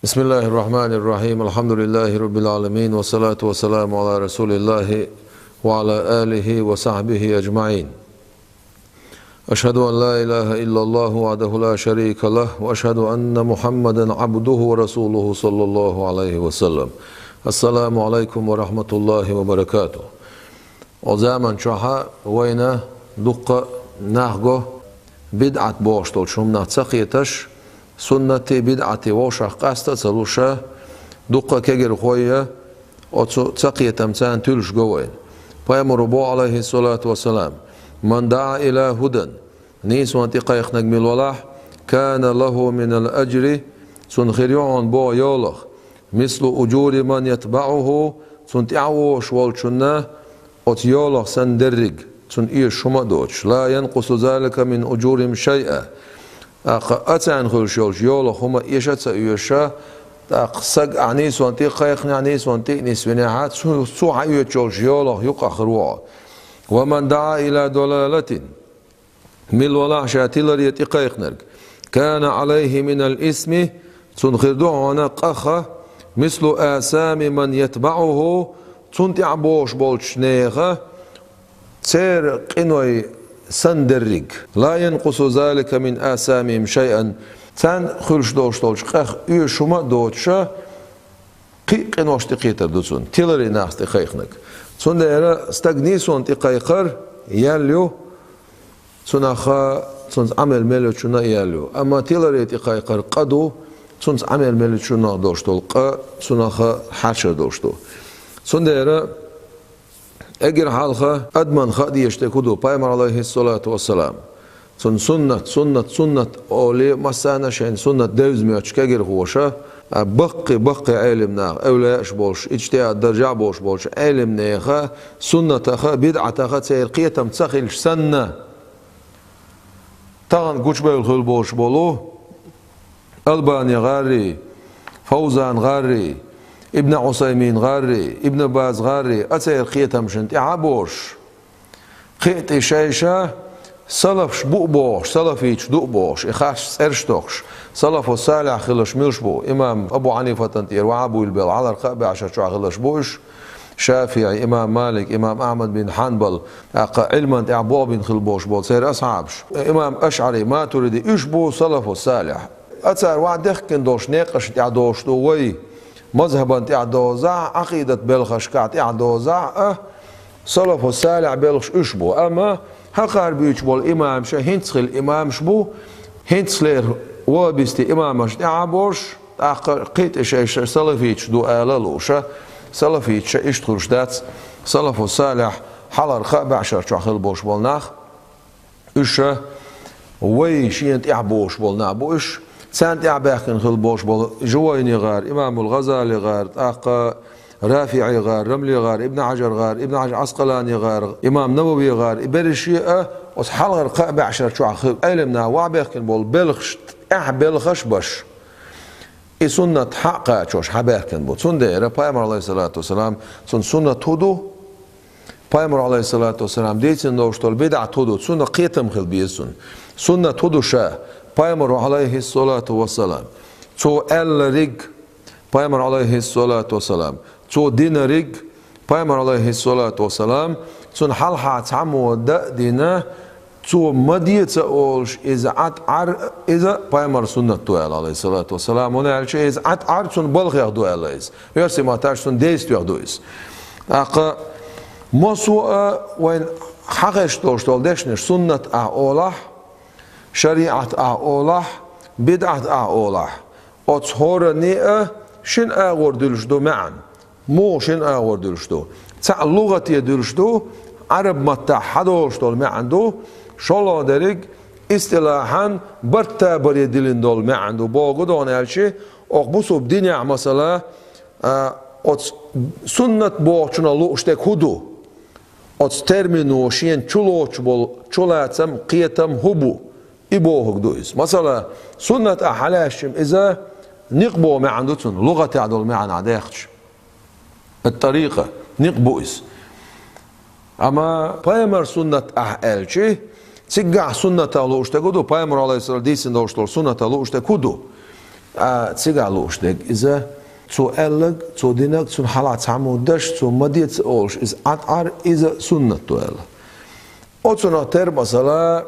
بسم الله الرحمن الرحيم الحمد لله رب العالمين والصلاة والسلام على رسول الله وعلى آله وصحبه أجمعين. أشهد أن لا إله إلا الله وحده لا شريك له وأشهد أن محمدا عبده ورسوله صلى الله عليه وسلم. السلام عليكم ورحمة الله وبركاته. وزمن شحا وين دقة نهجو بدعة بوشتول شمنا تسقيتش سنتي بدعتي وشح قاستا تلوشا دقة كجر خويا وتسقية تمتان تلش جوين فيامر بو عليه الصلاة والسلام من دعا إلى هدى نيس وانتقا يخنق من الولاح كان له من الأجر سنخريون بو يولخ مثل أجور من يتبعه سنتعوش والشنة وتيولخ سندرق سن إيه شمدوش لا ينقص ذلك من أجورهم شيئا أتعن خلش يولخ هما إيشة إيشة سق عنيس وانتقا يخنق عنيس وانتق نسبناحات سو عيوش يولخ يقخروا ومن دعا إلى دلالة من الولاح شاتيلر يتقا يخنق كان عليه من الإسم سنخردوه قخة مثل آسام من يتبعه سنتع بوش بولشنيخة سير قنوي سندرق لا ينقص ذلك من آسامهم شيئا سان خلش دوش دولش قخ يشما دوتشا قنوش تقيتر دوتسون تيلري ناس تقيخنك سن ديرا استغنيسون تقيقر ياليو سنخا سنز عمل ملو شنا ياليو اما تيلري تقيقر قدو سنز عمل ملو شنا دوش دول قا سنخا حاشر دوش دول سن ديرا اگر حالخا ادمن خادي يشتكودو بايمر عليه الصلاة والسلام سن سنة اولي مسانا شين سنة دوزميوش كاگر خوشا بقي علمنا اولاش بولش اجتهاد درجع بولش علمنا سنة بدعة سيرقية تمتسخلش سنة تغن قوش بيل بولش بولو الباني غاري فوزان غاري ابن عثيمين غاري ابن باز غاري أتير قيتم شنت عبوش قيت شيشة سلف شبو بوش سلفيش دو بوش إخاش سرشتوش سلف الصالح خلش ملش بو إمام أبو حنيفة تنتير وعبو البيل على القابع عشر شو خلش بوش شافعي إمام مالك إمام أحمد بن حنبل علما تعبوا بن خلبوش بول سير أصحابش إمام أشعري ما تريد إيش بو سلف الصالح أتير وعد دخكن دوش ناقش تعدوش دوي مذهبا تعدوزع عقيدة بلخش كات تعدوزع سلف الصالح بلخش اشبو اما حقار بيشبو الامام شه هنتخل الامام شبو هنتخلير وابستي امام تعبوش قيت ايش سلفيتش دو الالوشه سلفيتش اشتخلش دات سلف الصالح حلر خابع شرش خل بوش بولناخ اش وي شين تعبوش بولنا بوش سانت يعباكن خلبوش بول جويني غار إمام الغزالي غار رافعي غار رملي غار ابن حجر عسقلاني غار إمام نووي غار إبرشيئة وسحلغر قابع عشر شو عخب علمنا وعباكن بول بلخشت بلخش بش إي سنة حقا شوش حباكن بول سن ديرا بايمر عليه الصلاة والسلام سنة تودو بايمر عليه الصلاة والسلام ديتن دوشتول بدع تودو سنة قيتم خل بيسن سنة تودو شا بايمر عليه الصلاة والسلام تو ريج بايمر عليه الصلاة والسلام تو دين ريج بايمر عليه الصلاة والسلام تون حلحة تعمو دينا تو مدية أولش إذا عر إذا بايمر سنة توال عليه الصلاة والسلام ونعلش إذا عر تون بلغ يخدو عليه يرسي ما تاش تون ديست يخدو أقا مسوء وين حقش توشتول ديشنش سنة أولاح شريعة أولاح بدعة أولاح أتصور نيئة شن أغور دلشدو معا مو شن أغور دلشدو تاع اللغة يدلشدو عرب متحدوش معندو شالا دريق استلاحا برتا بري دلين دول معندو باقو دون هالشي أقبسو بدينيع مثلا سنة باقشنا لو اشتك هدو ترمينو شين چلوچ بول چلاتم قيتم هبو إبوهك دويس مثلا سنة أحلاشم إذا نقبو ما عندتون لغة تعدل معنا عداخش الطريقة نقبويس أما بايمر سنة تسيقالوش ديك إذا تو ألق تو دينك تو حالات عمودش تو مديت أولش إذا أتعر إذا سنة تو ألق أتنا تر مثلا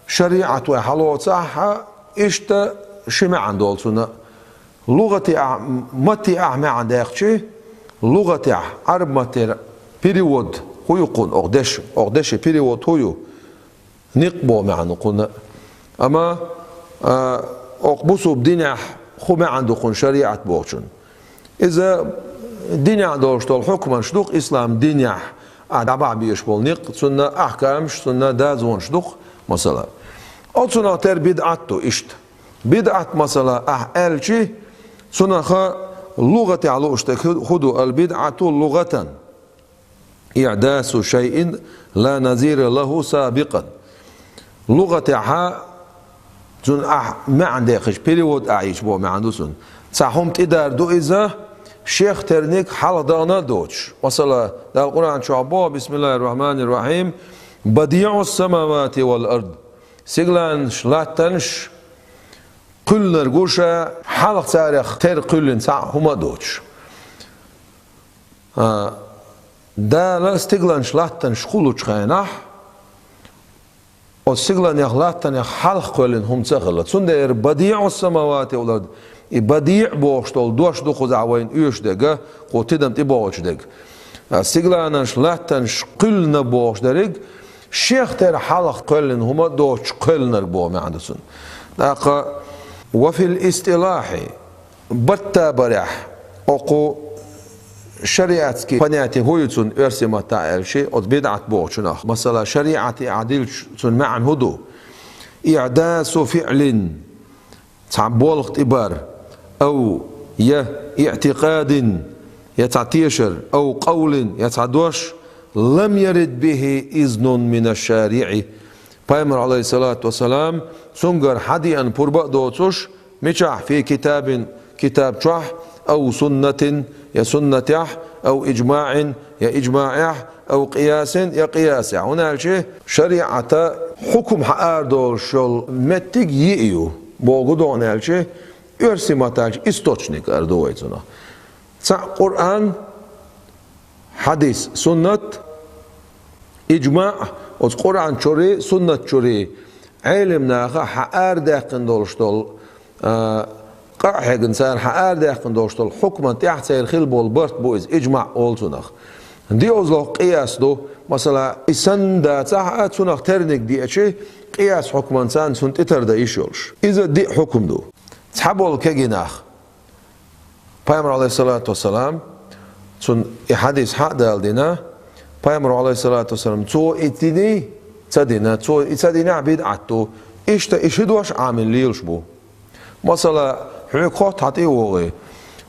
شريعة وحلو صح إشتا شمع عندول سنة لغة متي أعمى عندك شيء لغة عرب متر بريود هو يقول أقدش بريود هو نقبو معنا قلنا أما أقبسوا بدينه خو ما عندكم شريعة بوشن إذا دينه عندوش طول حكما شدوق إسلام دينه عدبع بيشبول نق سنة أحكام سنة دازون شدوق مثلا أو سنة تر بدعته إشت بدعة مثلا ألشي سنة لغة على أشتك خدوا البدعة لغة إعداس شيء لا نظير له سابقا لغة زون ما عندكش بريود أعيش بو ما عندوسون صحهم تقدر دو إذا شيخ ترنيك حال دانا دوتش مثلا ده القرآن شعبه بسم الله الرحمن الرحيم بديع السماوات والأرض سيغلان شلاتنش كل نرجوشة حلق تاريخ تر كل ساعة هما دوتش ده لا استغلان شلاتنش خلوش خيناح استغلان يخلاتن حلق كلن هم تغلط سندر بديع السماوات والأرض بديع بوشتول دوش دو خزعوين يوش دقة قوتدم تبوش دق استغلان شلاتنش كل نبوش درج شيخ تر حلق كلن هما دوش كل نربو ما عندسون وفي الاصطلاح بتا برح أقو شريعتك فنياتي هو يتون ارسمة تعال شيء أو بدعة بوشناخ مثلا شريعة عديل تون معا هدو إعداس فعل تعبول اختبار أو اعتقاد يتعتيشر أو قول يتعدوش لم يرد به إذن من الشارع Peygamber aleyhissalatü vesselam sungar hadiyen purba doğutuş miçah fi kitap çah أو سنة يا سنة أو إجماع يا إجماع أو قياس يا قياس هنا الشيء شريعة حكم حاردول شل متج يئيو بوجودون الشيء يرسمتاج استوچنيك أردويتنا قرآن حديث سنة إجماع القرآن شوري سنة شوري علمنا حار داخل دولشتول قاعد إنسان حار داخل دولشتول حكما تحت الخل بالبرت بوز إجماع أول سنخ دي أزلق قياس دو مثلا إنسان دا تحت سنخ ترنك دي أشي قياس حكما إنسان سنت إتر إيشولش إذا دي حكم دو تحبول كجناخ Peygamber aleyhissalatü vesselam سن حديث حق دالدنا Peygamber aleyhissalatü vesselam تو اتني تدينا تو اتدينا عبيد عتو إيش عامل ليلش بو مثلا حقوق حتى وغي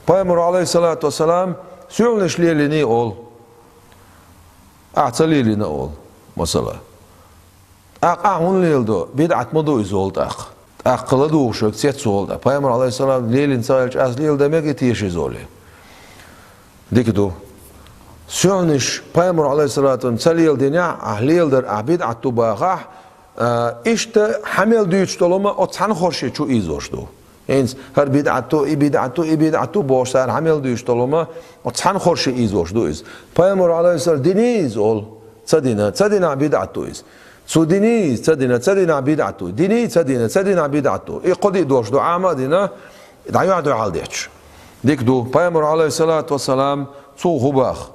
Peygamber aleyhissalatü vesselam سؤالش ليلني أول أعتليلنا أول مثلا أهون ليلدو بدعت مدو إزولد أقلدو شو كتير زولد Peygamber aleyhissalam ليلن سالش أز ليل demek etiyeş izole ديكدو سونش Peygamber aleyhissalatü سليل دنيا أهليلدر عبيد عتوباخ إشت حمل ديوش تلوما أتحن خورشي شو إيزوشدو إنس هر بدعتو بوشتر حمل ديوش تلوما أتحن خورشي إيزوشدو إز Peygamber aleyhissalam دينيز أول تدينا بدعتو إز سو دينيز تدينا بدعتو ديني تدينا بدعتو إقدي دوش دو عام دينا دعيو عدو عالديش ديكدو Peygamber aleyhissalatü vesselam سو هباخ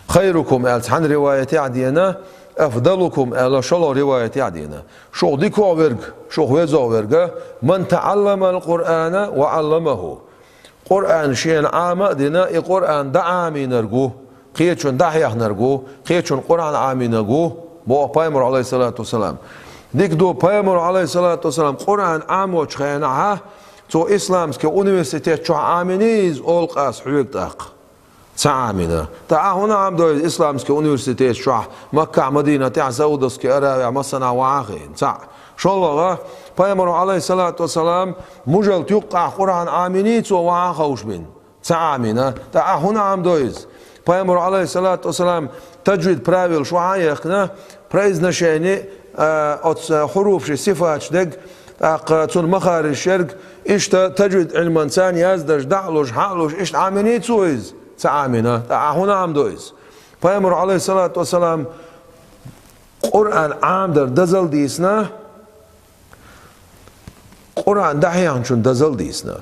خيركم ألتحن روايتي عدينا أفضلكم ألا شلو روايتي عدينا شو ديكو أورج شو هوزا أورج من تعلم القرآن وعلمه قرآن شين عام دينا القرآن دعامي نرجو قيتشون دحيح نرجو قيتشون قرآن عامي نرجو بو Peygamber aleyhissalatü vesselam ديكدو Peygamber aleyhissalatü vesselam قرآن عام وشخينها تو إسلامسك أونيفرسيتيت شو عامينيز أولقاس حويك تاق تعامينا تا هنا عم دوي إسلامسك أونيفرسيتيت شو مكة مدينة تاع سودسك أراوي مصنع واخين تا شو الله Peygamber aleyhissalatü vesselam مجل تيقع قرآن عامينيت وواخوش من تعامينا تا هنا عم دويز Peygamber aleyhissalatü vesselam تجويد براويل شو عايقنا برايز نشيني أت حروف شي صفات دق تون مخارج الشرك إشتا تجد علم إنسان يزدش دعلوش حقلوش إشت عامني تسويز تعامنا هنا عم دويز فيمر عليه الصلاة والسلام قرآن عام در دزل ديسنا قرآن دحيان شون دزل ديسنا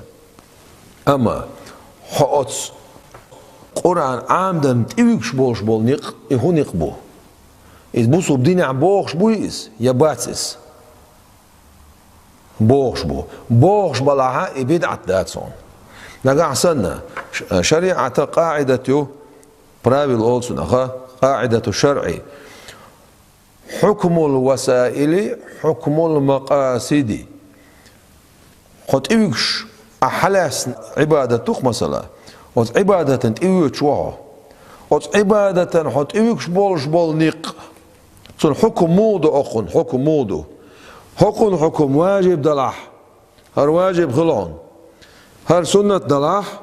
أما حقوت قرآن عام در تيوكش بولش بول نيق إهو نيق بو إذ بوصو بديني عم بوخش بويز يباتسس بوخش بلاها بدعة داتسون نقع سنة شريعة قاعدة براويل أولسون قاعدة الشرعي حكم الوسائل حكم المقاصد قد إيوكش أحلاس عبادة تخ مثلا قد عبادة إيوكش وعو قد عبادة قد إيوكش بولش بول نيق سن حكم مودو أخن حكم مودو حكم واجب دلاح هر واجب خلون هر سنة دلاح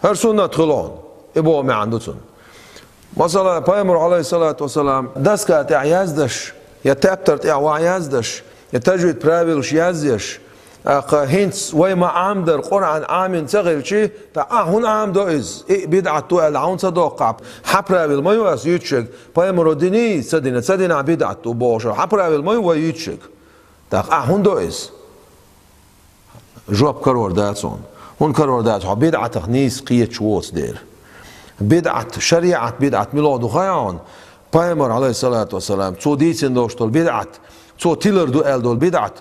هر سنة خلون إبوه ما عندتون مثلا پیامبر عليه الصلاة والسلام دسكات يازدش يتابترت وعيازدش يتجويد براويلش يازدش هينس ويما عام در قرآن عامين تغير شيء تا هون عام دوئز بدعة تو العون صدوقع حبراويل ما يواس يتشك پیامبر ديني سدينا بدعة تو بوشر حبراويل ما يوا يتشك تا هون دوئز جواب كرور داتون هون كرور دات بدعة تخنيس قيت شووت دير بدعة شريعة بدعة ميلاد وخيان پیامبر عليه الصلاة والسلام تو ديتين دوشتول بدعة تو تيلر دو ال دول بدعة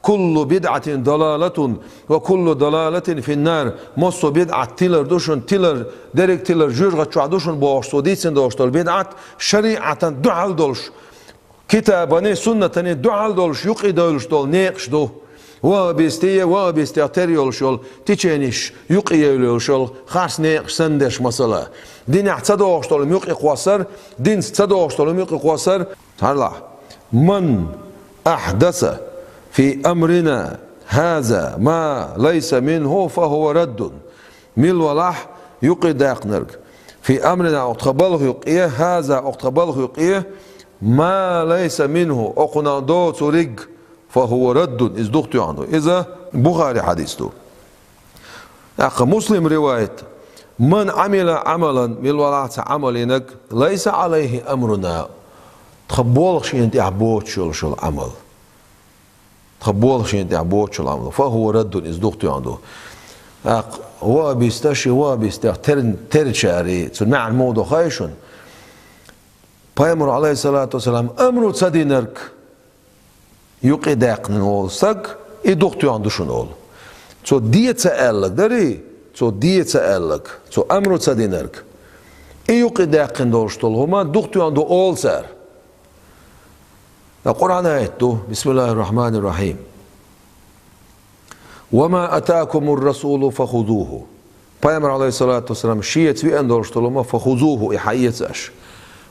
كل بدعة ضلالة وكل ضلالة في النار مصو بدعة تيلر دوشن تيلر ديريك تيلر جورغا تشوا دوشن بوش تو ديتين دوشتول بدعة شريعة دعال دولش كتاباني سنة دعال دولش يقي دولش دول نيقش دو وابستيه تريولشول تيچينيش يقيولشول خاص نيقش سندش مثلا دين احتدوشتول يقي قواسر دين تصدوشتول يقي قواسر هلا من احدث في امرنا هذا ما ليس منه فهو رد ميل ولاح يقي داقنرك في امرنا اقتبله يقيه هذا اقتبله يقيه ما ليس منه اقنا دو توريج فهو رد إذ دختي عنده إذا بخاري حديثه مسلم رواية من عمل عملا من الولاة عملينك ليس عليه أمرنا تخبولش انت عبوت شو العمل تخبولش انت عبوت شو العمل فهو رد إذ دختي عنده هو بيستشي ترشاري تسمع الموضوع خايشون پیامبر عليه الصلاة والسلام أمر تصدينرك يقي داقن olsak doktuyan düşün ol. So diyetse ellik deri, so diyetse ellik, so amru tsadinerk. Yuqi daqin dolştol homa doktuyan do olsar. Kur'an ayettu Bismillahirrahmanirrahim. وما أتاكم الرسول فخذوه. Peygamber aleyhissalatu vesselam şiyet vi endolştoluma فخذوه ihayetsaş.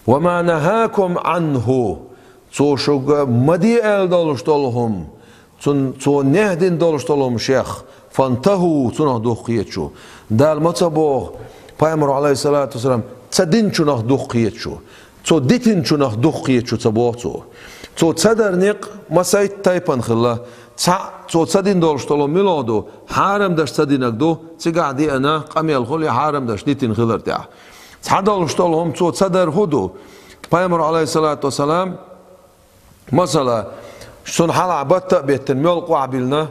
وما نهاكم عنه so şoga madi el doluştolhum so nehdin doluştolhum şeyh fantahu sunah duqiyetçu dal matabo Peygamber aleyhissalatu vesselam tsadin çunah duqiyetçu so ditin çunah duqiyetçu tsaboçu so tsadarniq masayt taypan khilla so tsadin doluştolhum miladu haram daş tsadinakdu tsigadi ana qamel khuli haram daş ditin khillar ta tsadoluştolhum so tsadar hudu Peygamber aleyhissalatu vesselam مثلا شون حال عبادة بيتنميل قوابلنا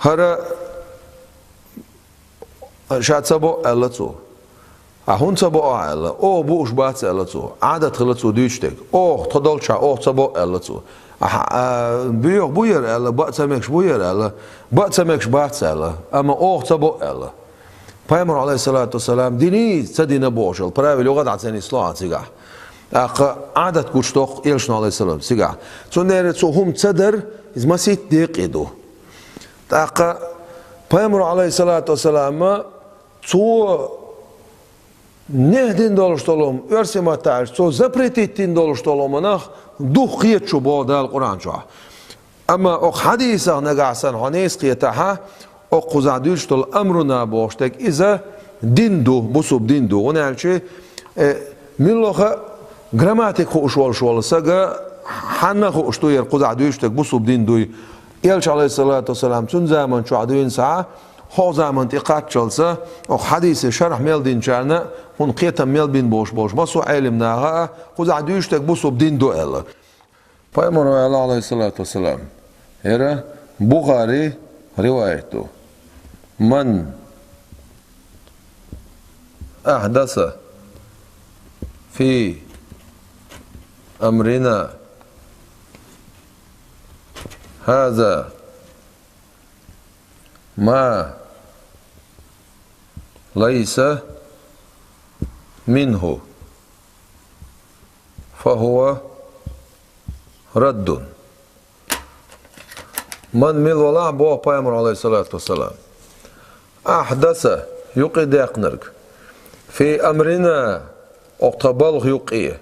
هرا شاد سبو ألتو هون سبو ألا أو بوش بات ألتو عادة خلتو ديشتك أو تدل شا أو سبو ألتو بيوخ بوير ألا بات سمكش بوير ألا بات سمكش بات ألا أما أو سبو ألا پیامبر عليه الصلاة والسلام ديني سدينا بوشل براوي لغة عتاني إصلاح تيجا عادت كوشتوق إلشنا عليه السلام سيجا سونير سوهم تصدر إز مسيت ديق إدو تاقا پیامبر عليه الصلاة والسلام سو نهدين دولشتولم أرسما تعرف سو زبرتين دولشتولم نخ دوخيت شو بعد القرآن شو أما أخ حديثه نجاسن هنيس قيتها أو قزاديشتول أمرنا بوشتك إذا ديندو بسوب ديندو ونالشي ملوخه گراماتیک خوش ول شول سگا حنا خوش تو یر قزع دویشتک بسوب دین دوی elchi alayhissalatu vassalam tun zaman şu adın sağa o zaman diqqat çalsa o hadisi şerh meldin çarna hun qiyatam melbin boş basu ilimnaha quz adüştek bu subdin du'ala Peygamber alayhissalatu vassalam era Bukhari rivayetu man ahdasa fi amrina هذا ما ليس منه فهو رد من مل ولا بو Peygamber aleyhissalatu vesselam أحدث يقيد يقنرك في أمرنا اقتبال يقي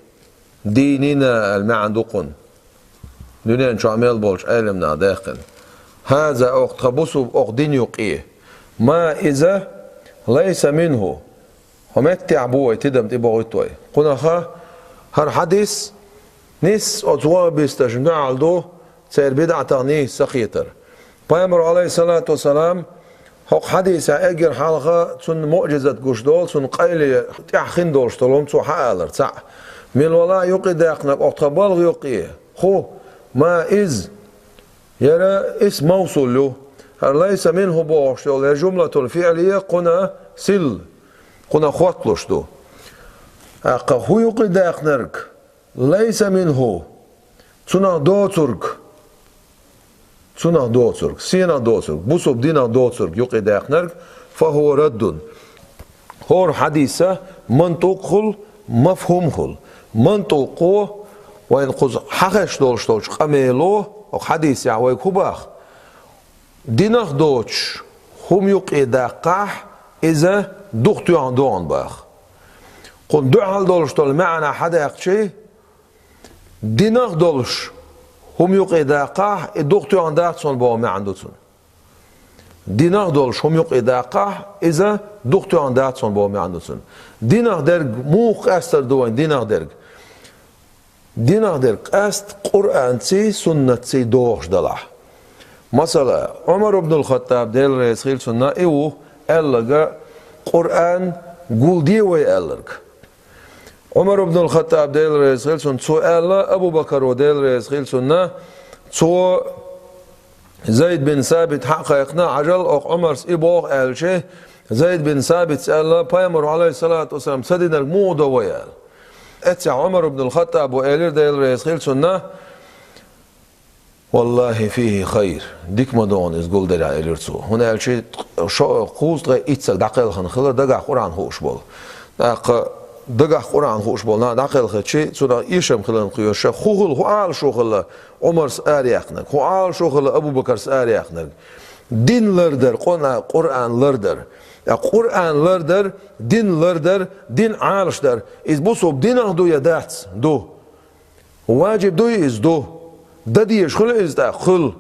ديننا المعندقون دنيا شو عمل بولش علمنا داخل هذا اقتبس اقدين يقيه ما إذا ليس منه همتع بوي تدم تبغيتوي قلنا هر حديث نس أطوار بيستجمع على سير بدعة تغنيه سقيتر Peygamber aleyhissalatu vesselam hok hadis أجر حلقة سن معجزة قشدول سن قيل تحخين دولشتلهم سو حالر تع من ولا يقيد يقنق اقتبال يقيه خو ما إز يرى اسم موصول له ليس منه بوش الجملة الفعلية قنا سل قنا خواتلوش دو هو يقيد يقنرك ليس منه تنا دوترك سينا دوترك بوسوب دينا دوترك يقيد يقنرك فهو رد هو حديثة منطق مفهوم منطقه وين قز حقش دولش قميلو أو حديث يعوي كوباخ دينخ دوتش هم يقيد قاح إذا دختو عندون باخ قل دعال دولش دول معنا حدا يقشي دينخ دولش هم يقيد قاح دختو عندك صن باو ما عندتون دينخ دولش هم يقيد قاح إذا دختو عندك صن باو ما عندتون دينخ درج موخ أستر دوين دينخ درج دينار درك است قرآن سي سنة سي دوغش دلع مثلا عمر بن الخطاب ديل رئيس سنة ايوه قال قرآن قول دي وي قالك عمر بن الخطاب ديل رئيس سنة سو قال ابو بكر وديل رئيس سنة سو زيد بن ثابت حقيقنا عجل او عمر ايبوغ قال شيء زيد بن ثابت قال Peygamber aleyhissalatu vesselam سدينا الموضة ويال اتسع عمر بن الخطاب وقالير دايل رئيس خيل سنة والله فيه خير ديك مدون ازقول داري قالير سو هنا قال شيء قوز غي اتسع دقيل خنخلا دقا قرآن خوش بول دقا قرآن خوش بول دقيل خد شيء سورا يشم خلان قيوش خوغل خوال شوغل عمر سآري يخنك خوال شوغل أبو بكر سآري يخنك دين لردر قرآن لردر Kur'an lerder, din lerder, din alışder. İz bu sob din ahdu ya dats do. Vacib do iz do. Dadi yeşkhul iz da khul.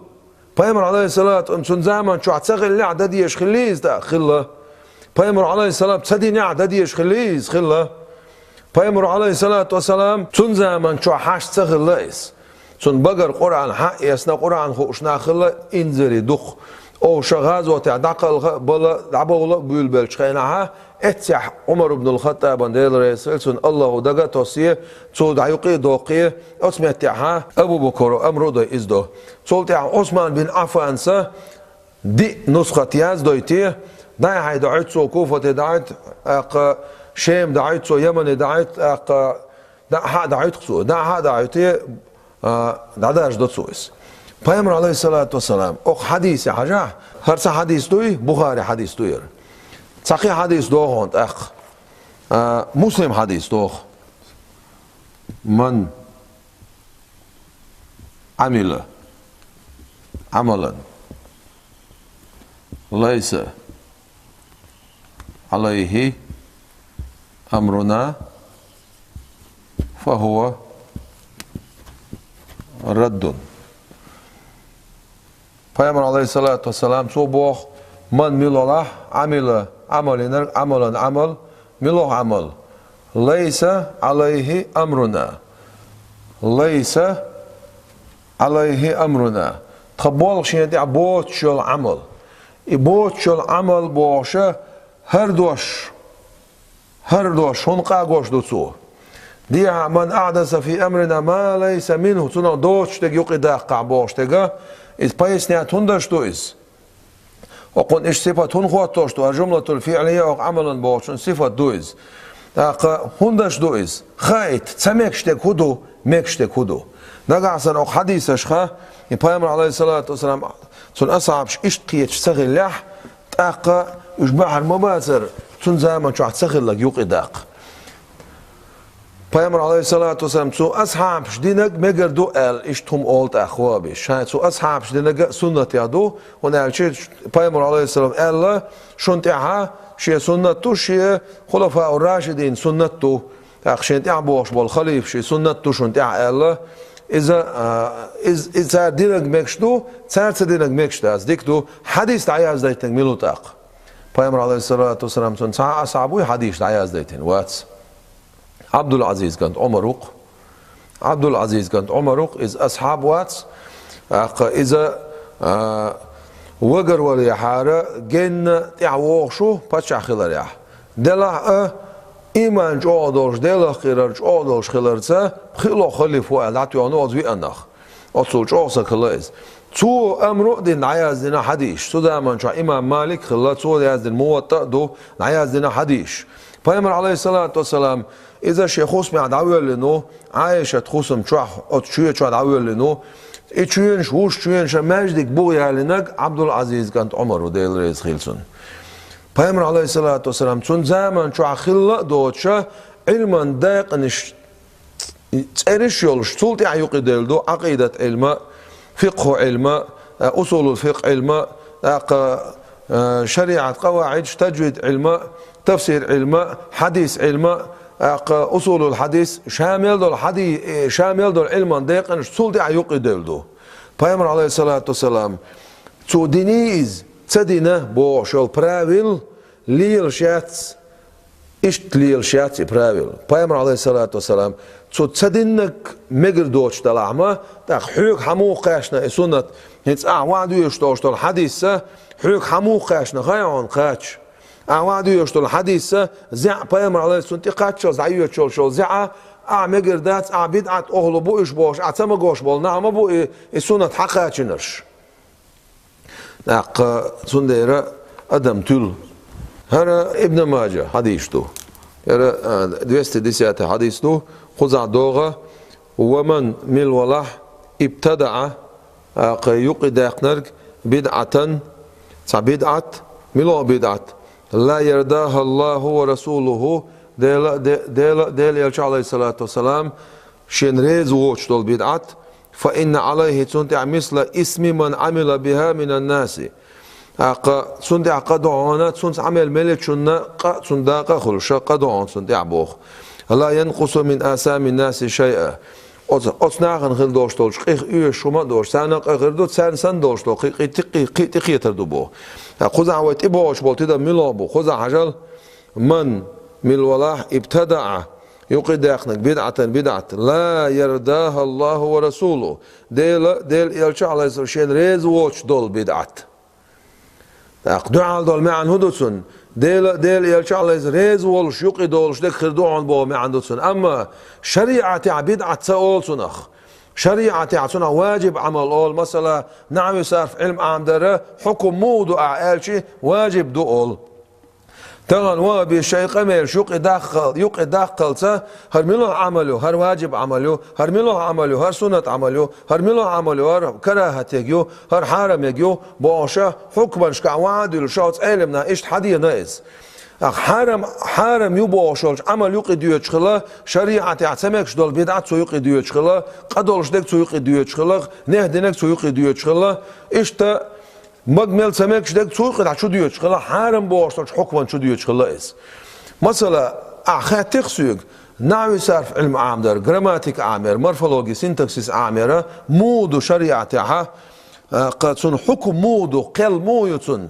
Peygamber aleyhissalat sun zaman şu atsagil la dadi yeşkhul iz da khilla. Peygamber aleyhissalat sadi na dadi yeşkhul iz khilla. Peygamber aleyhissalat vesselam sun zaman şu hash tsagil iz. Sun bagar Kur'an ha yasna Kur'an hoşna khilla inziri dukh. أو شغاز وتعدقل بلا عبولا بيلبل شخينها اتسع عمر بن الخطاب ديل رئيسلسون الله دقا توصيه صود عيقي دوقيه اسمه تاعها ابو بكر امرو دو ازدو صول تاع عثمان بن عفان سا دي نسخه ياز دويتي داي هاي دعيت سو كوفه دعيت شام دعيت سو يمن دعيت دعيت سو دعيت دعاش دو سويس Peygamber aleyhissalatu vesselam o hadisi haja hersa hadis duy Bukhari hadis duyur sahih hadis doğun Muslim hadis doğ man amila amalan laysa alayhi amruna fahuwa raddun Peygamber aleyhissalatu vesselam soboh man milolah amila amalan amal miloh amal laysa alayhi amruna laysa alayhi amruna تخبول شين دي بوت شو العمل بوت شو العمل بوشه هر دوش هنقا غوش دوتسو دي من أحدث في أمرنا ما ليس منه تنا دوش تج يقي داق بوش تجا إذ بايسنيات هندش تويس وقن إيش صفة هنخوات توشتو الجملة الفعلية أو عملا بوش صفة دويز داق هندش دويز خايت تسميكشتك هدو ميكشتك هدو داق عسن أو حديث أشخا يبايمر عليه الصلاة والسلام سن أصعبش إشتقيت شتغل لح تاق يشبع المباشر سن زمان شو هتسخل لك يقي داق Peygamber aleyhissalatu vesselam zu ashab shdinek meger do el ishtum old akhwabi shayt zu ashab shdinek sunnat yadu und elchi Peygamber aleyhissalam ella shuntiha shi sunnatu shi khulafa ar-rashidin sunnatu akhshint ya'bosh bol khalif shi sunnatu shuntiha ella iza direk mekshdu tsartsa direk mekshdu az dikdu hadis ayaz dayten milutaq Peygamber aleyhissalatu vesselam sun sa ashabu hadis ayaz dayten wats عبد العزيز كانت عمرق عبد العزيز كانت عمرق إذ أصحاب واتس إذا وقر ولي حارة جن تعوشو بتشع خلريح دلع إيمان جودوش دلع خيرر جودوش خلرسه خلو خليفو ألعت يعنو أزوي أنخ أصول جوسا خلاص تو أمرو دي نعياز دينا حديش تو دائما شو إمام مالك خلا تو دياز دين موطأ دو نعياز دينا حديش Peygamber aleyhissalatu vesselam إذا شيخ خصم عداوي لنو عايشة خصم شوح أو شوية شو عداوي لنو إتشوين شوش شوين شماجدك بويا لنك عبد العزيز كانت عمر وديل رئيس خيلسون Peygamber aleyhissalatu vesselam تون زمان شو عخلا دوتشا علما داق نش تأريش يولش تولتي عيوقي ديلدو عقيدة علم فقه علم أصول الفقه علم شريعة قواعد تجويد علم تفسير علم حديث علم أصول الحديث شامل دول حديث شامل دول علم دقيق سولدي عيوق دلدو Peygamber aleyhissalatu vesselam تو دينيز تدينا بو شول براويل ليل شاتس إشت ليل شاتس براويل Peygamber aleyhissalatu vesselam تو تدينك مجر دوش دلعما تاق حيوك حمو قاشنا سنة هيتس وعدو يشتوش دول حديثة حيوك حمو قاشنا خيعون قاش أوعدو يشتول حديثة زع Peygamber aleyhissalatu قاتشو زعيو يشول شول زع مجر دات بدعت أهلو بو إش بوش أتما قوش بول نعم بو سنة حقاتشنرش ناق سنديرة أدم تل هرا ابن ماجه حديثتو هرا 210 حديثتو خزع دوغة ومن مل ولح ابتدع يقدق نرق بدعة بدعة ملو بدعة لا يرضاها الله ورسوله ديل يلش عليه الصلاة والسلام شين ريز ووش دول بدعة فإن عليه تنتع مثل اسم من عمل بها من الناس تنتع قدعونا تنتع عمل ملك تنتع خلش قدعون تنتع بوخ لا ينقص من آثام الناس شيئا أصنعن خل دوش دولش قيق شما دوش سانا قردو سان دوش دو قيق تردو بو خزع ويتبوش بولتدا ملابو خزع عجل من ملولاح ابتدع يقدقنك بدعة لا يرضاها الله ورسوله ديل يلشع على شين ريز ووش دول بدعة دعال دول معن هدوسن ديل يلشع على ريز وولش يقدولش دك خردوعن بو معن هدوسن أما شريعة بدعة سأول سنخ شريعة عصنا واجب عمل أول مثلا نعم يصرف علم عام دره حكم مودو أعالشي واجب دول تغن وابي الشيء قميل شوق يدخل هر ملو عمله هر واجب عمله هر ملو عمله هر سنة عمله هر ملو عمله هر كراهة يجيو هر حرم يجيو باشا حكما شكا وعد الشوط علمنا إيش حدي نايز حرم يباشلش عمل يقديو يشخلا شريعة اعتمكش دول بدعة سو يقديو يشخلا قدولش دك سو يقديو يشخلا نهدنك سو يقديو يشخلا إيش مجمل سمك شدك سوق ده شو ديوش خلا حرم بواشتش حكما شو ديوش خلا إس مثلا أخذ تخسيق نعم صرف علم عامر جراماتيك عامر مورفولوجي سينتاكسيس عامرة مود شريعتها قد سن حكم مود قل مويتون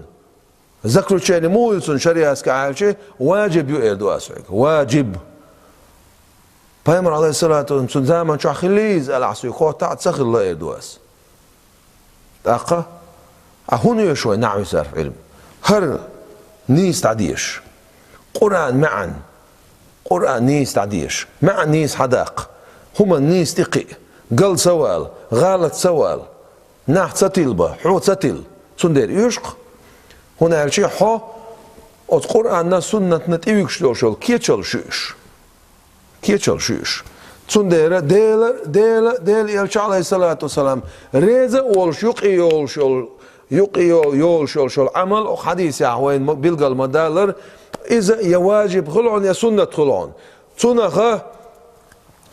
ذكروا شيء مويتون شريعة كعالشة واجب يؤدو أسرق واجب Peygamber aleyhissalatu vesselam زمان شو خليز العصي قطع تسخل الله يدوس دقة هون يشوي نعم يصير علم هر نيس تعديش قرآن معا قرآن نيس تعديش مع نيس حداق هما نيس تقي قل سوال غالت سوال ناح ستيلبا حو ستيل سندير يشق هنا هالشي حو от Kur'an'na sünnetine tevkişliyor şol kiye çalışıyor. Kiye çalışıyor. Sündere değil elçi aleyhissalatu vesselam reze olş yok iyi olş yok iyi yol şol amal o hadis ya وين بيلقى المدالر إذا يا واجب خلعون يا سنة خلعون سنة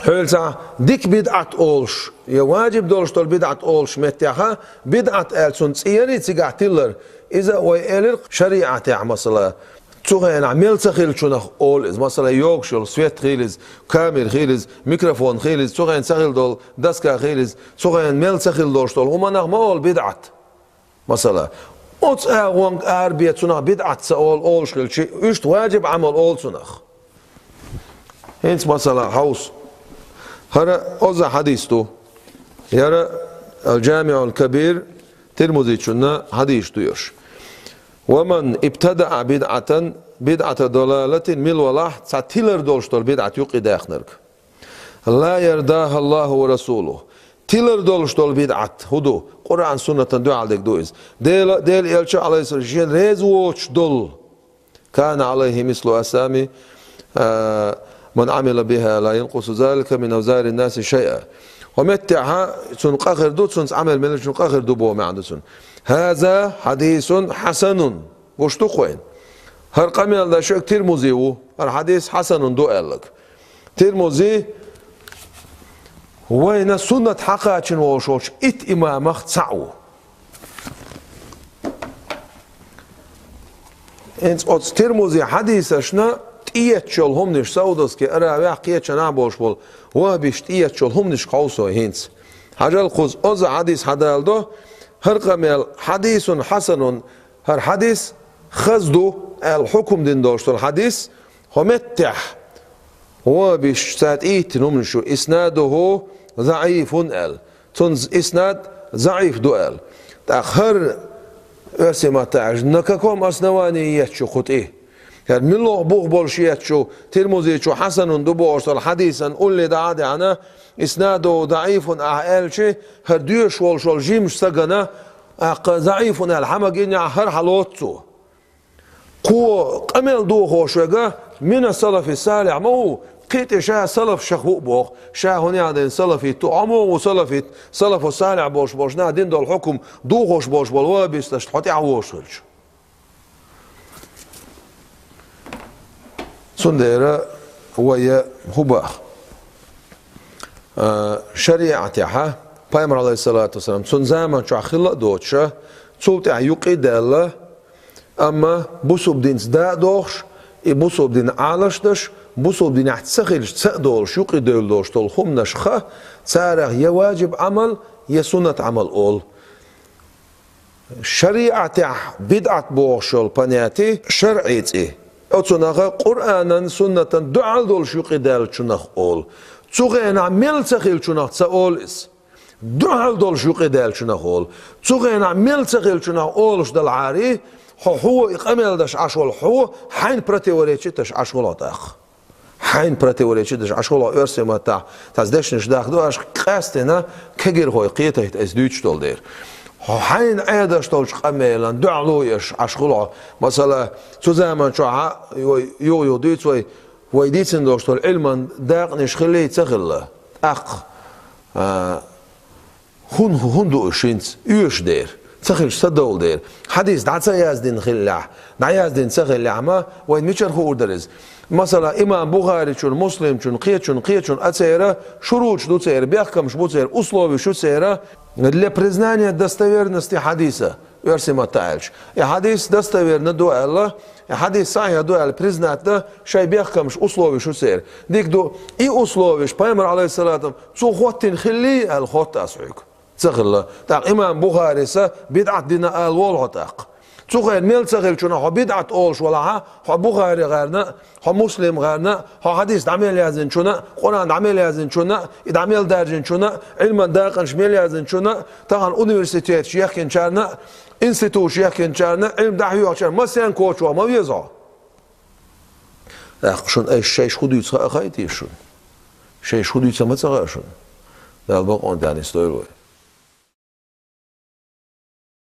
هلسا ديك بدعت أولش يا واجب دولش دول بدعت أولش متيها بدعت ألسون سيري تيجاتيلر إذا ويلر شريعة مثلا تغين عمل سخيل شنخ أول إذا مثلا يوكشل سويت خيلز كامير خيلز ميكروفون خيلز تغين سخيل دول دسكا خيلز تغين مل سخيل دولش دول هما نغ ما أول بدعت مثلا أوت أغوان أربية شنخ بدعت سأول أول شغل شيء إيش واجب عمل أول شنخ هنس مثلا هاوس هذا أوزع حديثه يرى الجامع الكبير ترمذي شنا حديث تيوش ومن ابتدع بدعة ضلالة مل ولاح تاتيلر دولشتول بدعة يقي داخنرك لا يرضاها الله ورسوله تيلر دولشتول بدعة هدو قرآن سنة دو عليك دويز ديل يلش عليه السلام ريز ووش دول كان عليه مثل أسامي من عمل بها لا ينقص ذلك من أوزار الناس شيئا ومتعها سنقاخر دو عمل من سنقاخر دو بو معدسون هذا حديث حسن وشتوقين هر قميل دا شوك ترمزي هر حديث حسن دو قالك ترمزي وين سنة حقاتشن وشوش ات امامخ تسعو انت اوت ترمزي حديث اشنا تيتشل هم نش سودس كي ارا واقيتش نابوش بول وابيش تيتشل هم نش قوسو هينس حاجة الخوز اوز حديث حدالدو هر قميل حديث حسن هر حديث خزدو الحكم دين دوشت الحديث همتح هو بيش سات ايت نمشو اسناده ضعيف ال تنز اسناد ضعيف دو ال تاخر اسما تاج نككم اسنواني يتشو خط ايه يعني من الله بوغ بولشيتشو ترمزي شو حسن دو بوشت حديثا قل لي دعادي انا إسناده ضعيف أهل شيء هرديش والشول جيمش سجنا ضعيف الحمق إني هر حلوتو قو قمل دو خوشوجا من السلف الصالح ما هو قيت شاه سلف شخوق بوخ شاه هنا عدين سلفي تعمو وسلفي سلف الصالح بوش نادين دول الحكم دو خوش بوش بالوابس تشتحطي عوشلش سنديرة ويا هباخ شريعتها پیامبر علیه الصلاة والسلام سن زمان شو خلا دوتشه صوت عيوقي دالله اما بوسوب دين زدا دوش بوسوب دين عالشدش بوسوب دين احتسخيلش تسدول شوقي دول دوش تول خم نشخه سارغ يا واجب عمل يا سنة عمل اول شريعته بدعة بوشل بنياتي شرعيتي اوتسوناغا قرآنا سنة دعال دول شوقي دال شنخ اول تسوغين عمل سخيل شنخ تسأول إس دعال دول شوقي دال شنخ أول تسوغين عمل سخيل شنخ أولش دال عاري هو إقامل داش عشول هو حين براتي وريتش تاش عشولات أخ حين براتي وريتش تاش عشولات أرسي ما تازدش نشداخ دو أش قاستنا كجير هو قيته تأزدوش دول دير حين عيدش دولش قميلا دعلو يش عشولات مثلا تزامن شو يو ديت ويديتن دوشتول علما داقنش خليه تغلى اق هون دو اشينت يوش دير تخيل صدول دير حديث دعتا يازدين خلاه دعيازدين تغلى ما وين ميشر هو درز مثلا امام بخاري شون مسلم شون قيت اتسيره شروط دو تسير بيحكم شو تسير اسلوبي شو تسيره для признания достоверности حديثа يرسم تعالج حديث достоверно دو الله حديث صحيح دو الله признать да شاي بيحكمش условия شو سير ديك دو اي условия پیغمبر عليه الصلاه شو خوتين خلي الخوت اسعك تغلا تاع امام بخاري سا بدعه دين الول عتاق تغير ميل تغير شنا ها بدعة أولش ولا ها بخاري غيرنا ها مسلم غيرنا ها حديث دعمل يازن شنا قرآن دعمل يازن شنا دعمل درجن شنا علم داقن شمل يازن شنا طبعا أونيفرسيتيات شيخ كنشارنا إنستيتو شيخ كنشارنا علم دحيو أشار ما سين كوتشوا ما بيزا شون أي شيء خدوا يتصا خايتي شون شيء خدوا يتصا ما تصغر شون ده الباقي عند يعني استوي